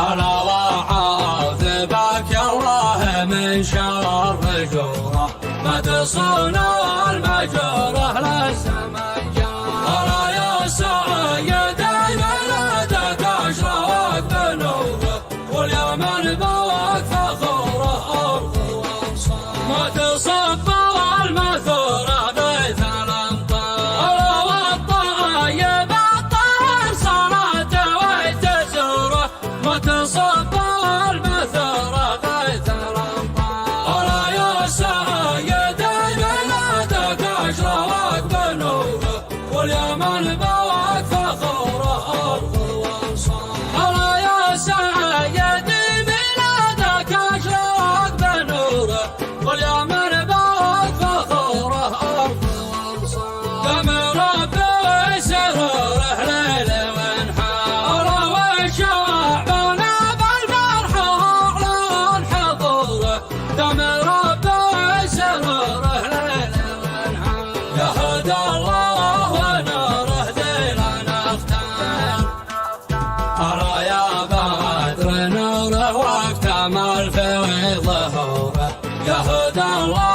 هلا وعاذبك يا الله من شر جوره، ما تصون المجره للسماء جاره. هلا يا سيد ميلادك اشرق بنوره، واليمن بوك فخوره ارض وانصار. ما تصب المثوره بيت الامطار، هلا والطيب الطاهر صلاته ويتزوره، ما تصب المثوره بيت الامطار. هلا يا سيد ميلادك اشرق بنوره، واليمن بوك فخوره ارض وانصار. هلا يا سيد ميلادك اشرق بنوره، واليمن بوك فخوره ارض وانصار. دم ربي سروره ليل ونهار، وشعبنا بالفرح اعلن حضوره. دم ربي سروره ليل ونهار، يهدى الله ونوره ديننا اختار. هلا يا بدر نوره واكتمل في ظهوره، يهدى الله